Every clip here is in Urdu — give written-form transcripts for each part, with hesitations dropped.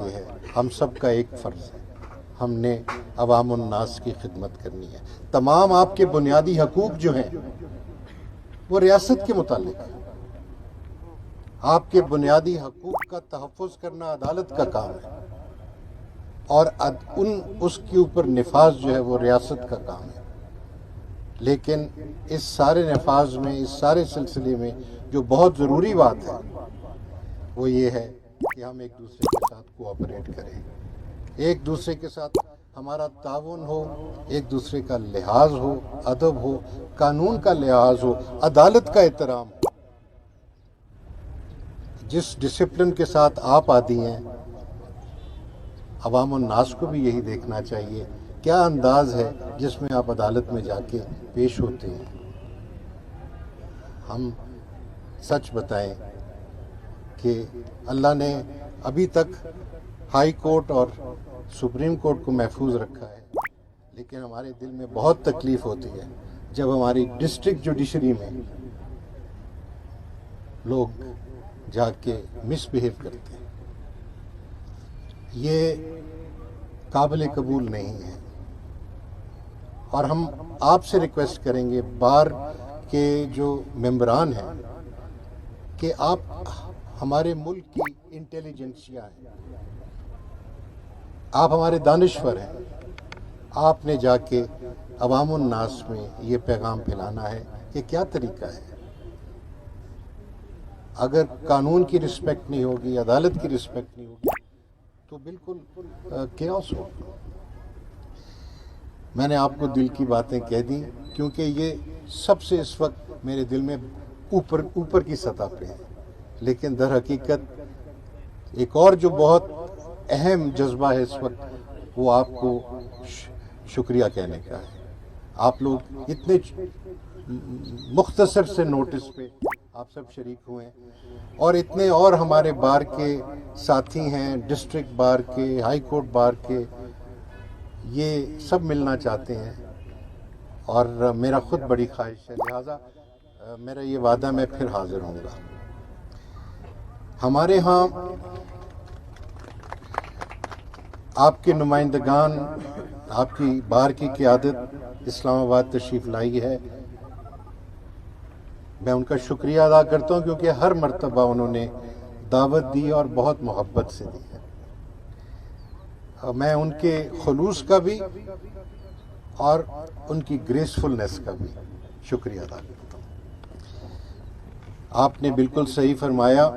یہ ہے، ہم سب کا ایک فرض ہے، ہم نے عوام الناس کی خدمت کرنی ہے۔ تمام آپ کے بنیادی حقوق جو ہیں وہ ریاست کے متعلق ہیں۔ آپ کے بنیادی حقوق کا تحفظ کرنا عدالت کا کام ہے، اور اس کے اوپر نفاذ جو ہے وہ ریاست کا کام ہے۔ لیکن اس سارے نفاذ میں، اس سارے سلسلے میں جو بہت ضروری بات ہے وہ یہ ہے کہ ہم ایک دوسرے کے ساتھ کوآپریٹ کریں، ایک دوسرے کے ساتھ ہمارا تعاون ہو، ایک دوسرے کا لحاظ ہو، ادب ہو، قانون کا لحاظ ہو، عدالت کا احترام ہو۔ جس ڈسپلن کے ساتھ آپ عادی ہیں، عوام الناس کو بھی یہی دیکھنا چاہیے کیا انداز ہے جس میں آپ عدالت میں جا کے پیش ہوتے ہیں۔ ہم سچ بتائیں کہ اللہ نے ابھی تک ہائی کورٹ اور سپریم کورٹ کو محفوظ رکھا ہے، لیکن ہمارے دل میں بہت تکلیف ہوتی ہے جب ہماری ڈسٹرکٹ جوڈیشری میں لوگ جا کے مس بہیو کرتے ہیں۔ یہ قابل قبول نہیں ہے، اور ہم آپ سے ریکویسٹ کریں گے، بار کے جو ممبران ہیں، کہ آپ ہمارے ملک کی انٹیلیجنسیا ہیں، آپ ہمارے دانشور ہیں، آپ نے جا کے عوام الناس میں یہ پیغام پھیلانا ہے کہ کیا طریقہ ہے۔ اگر قانون کی رسپیکٹ نہیں ہوگی، عدالت کی رسپیکٹ نہیں ہوگی، تو بالکل کیوس ہوگا۔ میں نے آپ کو دل کی باتیں کہہ دیں، کیونکہ یہ سب سے اس وقت میرے دل میں اوپر کی سطح پہ ہے، لیکن در حقیقت ایک اور جو بہت اہم جذبہ ہے اس وقت، وہ آپ کو شکریہ کہنے کا ہے۔ آپ لوگ اتنے مختصر سے نوٹس پہ آپ سب شریک ہوئے ہیں، اور اتنے اور ہمارے بار کے ساتھی ہیں، ڈسٹرکٹ بار کے، ہائی کورٹ بار کے، یہ سب ملنا چاہتے ہیں، اور میرا خود بڑی خواہش ہے، لہٰذا میرا یہ وعدہ، میں پھر حاضر ہوں گا۔ ہمارے ہاں آپ کے نمائندگان، آپ کی بار کی قیادت اسلام آباد تشریف لائی ہے، میں ان کا شکریہ ادا کرتا ہوں، کیونکہ ہر مرتبہ انہوں نے دعوت دی اور بہت محبت سے دی ہے۔ میں ان کے خلوص کا بھی اور ان کی گریسفلنس کا بھی شکریہ ادا کرتا ہوں۔ آپ نے بالکل صحیح فرمایا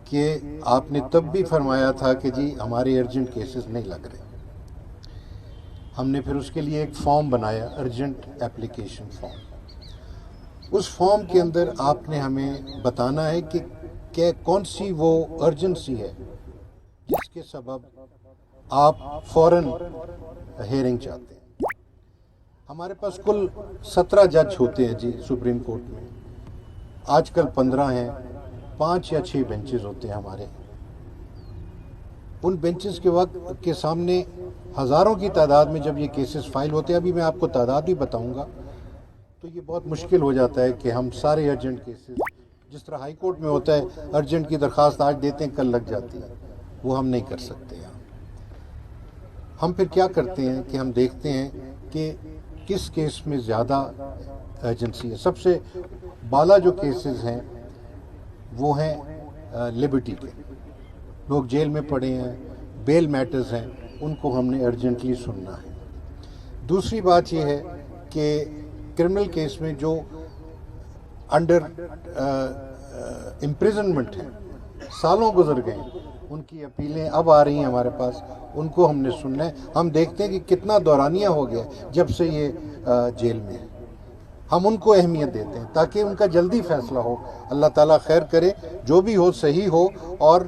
کہ آپ نے تب بھی فرمایا تھا کہ جی ہمارے ارجنٹ کیسز نہیں لگ رہے۔ ہم نے پھر اس کے لیے ایک فارم بنایا، ارجنٹ اپلیکیشن فارم۔ اس فارم کے اندر آپ نے ہمیں بتانا ہے کہ کون سی وہ ارجنسی ہے جس کے سبب آپ فوراً ہیئرنگ چاہتے ہیں۔ ہمارے پاس کل 17 جج ہوتے ہیں جی سپریم کورٹ میں، آج کل 15 ہیں، 5 یا 6 بینچز ہوتے ہیں ہمارے۔ ان بینچز کے وقت کے سامنے ہزاروں کی تعداد میں جب یہ کیسز فائل ہوتے ہیں، ابھی میں آپ کو تعداد بھی بتاؤں گا، تو یہ بہت مشکل ہو جاتا ہے کہ ہم سارے ارجنٹ کیسز، جس طرح ہائی کورٹ میں ہوتا ہے ارجنٹ کی درخواست آج دیتے ہیں کل لگ جاتی ہے، وہ ہم نہیں کر سکتے یہاں۔ ہم پھر کیا کرتے ہیں کہ ہم دیکھتے ہیں کہ کس کیس میں زیادہ ایجنسی ہے۔ سب سے بالا جو کیسز ہیں وہ ہیں لبرٹی کے، لوگ جیل میں پڑے ہیں، بیل میٹرز ہیں، ان کو ہم نے ارجنٹلی سننا ہے۔ دوسری بات یہ ہے کہ کرمنل کیس میں جو انڈر امپریزنمنٹ ہیں، سالوں گزر گئے، ان کی اپیلیں اب آ رہی ہیں ہمارے پاس، ان کو ہم نے سننا ہے۔ ہم دیکھتے ہیں کہ کتنا دورانیہ ہو گیا جب سے یہ جیل میں ہے، ہم ان کو اہمیت دیتے ہیں تاکہ ان کا جلدی فیصلہ ہو۔ اللہ تعالیٰ خیر کرے، جو بھی ہو صحیح ہو، اور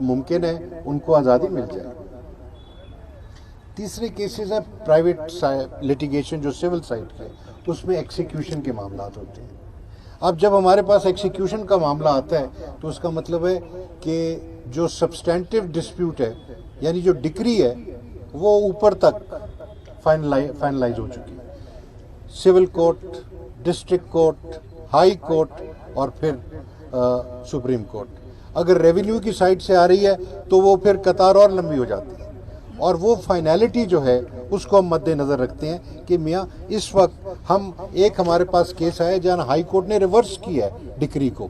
ممکن ہے ان کو آزادی مل جائے۔ تیسرے کیسز ہیں پرائیویٹ لیٹیگیشن، جو سول سائٹ کے، اس میں ایکسیکیوشن کے معاملات ہوتے ہیں۔ اب جب ہمارے پاس ایکسیکیوشن کا معاملہ آتا ہے تو اس کا مطلب ہے کہ جو سبسٹینٹیو ڈسپیوٹ ہے، یعنی جو ڈکری ہے، وہ اوپر تک فائنلائز ہو چکی ہے، civil court, district court, high court, اور پھر سپریم کورٹ۔ اگر ریونیو کی سائڈ سے آ رہی ہے تو وہ پھر قطار اور لمبی ہو جاتی ہے، اور وہ فائنالٹی جو ہے اس کو ہم مد نظر رکھتے ہیں کہ میاں اس وقت ایک ہمارے پاس کیس آیا جہاں ہائی کورٹ نے ریورس کیا ہے ڈکری کو،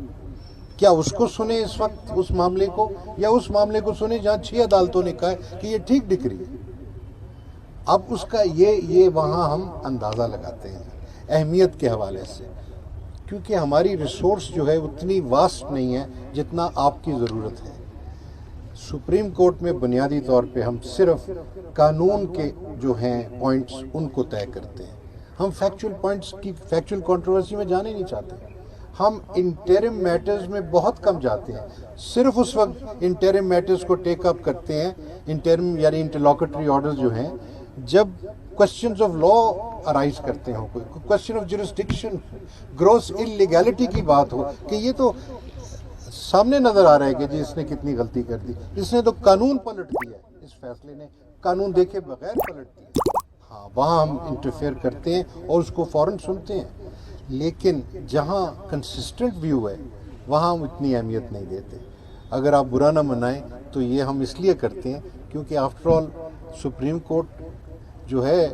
کیا اس کو سنیں اس وقت اس معاملے کو، یا اس معاملے کو سنیں جہاں 6 عدالتوں نے کہا ہے کہ یہ ٹھیک ڈکری ہے؟ اب اس کا یہ وہاں ہم اندازہ لگاتے ہیں اہمیت کے حوالے سے، کیونکہ ہماری ریسورس جو ہے اتنی واسٹ نہیں ہے جتنا آپ کی ضرورت ہے۔ سپریم کورٹ میں بنیادی طور پہ ہم صرف قانون کے جو ہیں پوائنٹس ان کو طے کرتے ہیں، ہم فیکچول پوائنٹس کی فیکچول کنٹروورسی میں جانے نہیں چاہتے، ہم انٹرم میٹرز میں بہت کم جاتے ہیں، صرف اس وقت انٹرم میٹرز کو ٹیک اپ کرتے ہیں، انٹرم یعنی انٹرلوکٹری آرڈرز جو ہیں، جب کوسچنز آف لا ارائز کرتے ہوں، کوئی question of jurisdiction, gross illegality کی بات ہو کہ یہ تو سامنے نظر آ رہا ہے کہ جی اس نے کتنی غلطی کر دی، اس نے تو قانون پلٹ دیا ہے، اس فیصلے نے قانون دیکھے بغیر پلٹ دیا، ہاں وہاں ہم انٹرفیئر کرتے ہیں اور اس کو فوراً سنتے ہیں۔ لیکن جہاں کنسسٹنٹ ویو ہے وہاں ہم اتنی اہمیت نہیں دیتے۔ اگر آپ برا نہ منائیں تو یہ ہم اس لیے کرتے ہیں کیونکہ آفٹر آل سپریم کورٹ جو ہے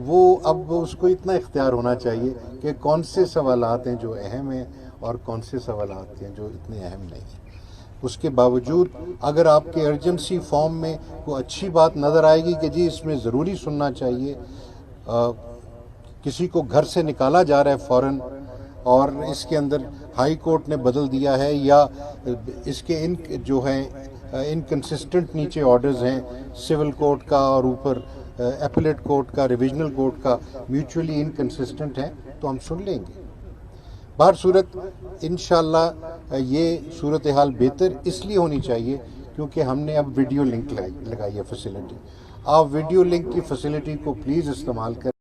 وہ اب اس کو اتنا اختیار ہونا چاہیے کہ کون سے سوالات ہیں جو اہم ہیں اور کون سے سوالات ہیں جو اتنے اہم نہیں ہیں۔ اس کے باوجود اگر آپ کے ارجنسی فارم میں کوئی اچھی بات نظر آئے گی کہ جی اس میں ضروری سننا چاہیے، کسی کو گھر سے نکالا جا رہا ہے فوراً اور اس کے اندر ہائی کورٹ نے بدل دیا ہے، یا اس کے جو ہیں انکنسسٹنٹ نیچے آرڈرز ہیں سول کورٹ کا اور اوپر اپیلیٹ کورٹ کا، ریویژنل کورٹ کا، میوچولی انکنسسٹنٹ ہیں، تو ہم سن لیں گے۔ بہر صورت انشاءاللہ یہ صورتحال بہتر اس لیے ہونی چاہیے کیونکہ ہم نے اب ویڈیو لنک لگائی ہے فیسلٹی۔ آپ ویڈیو لنک کی فیسلٹی کو پلیز استعمال کریں۔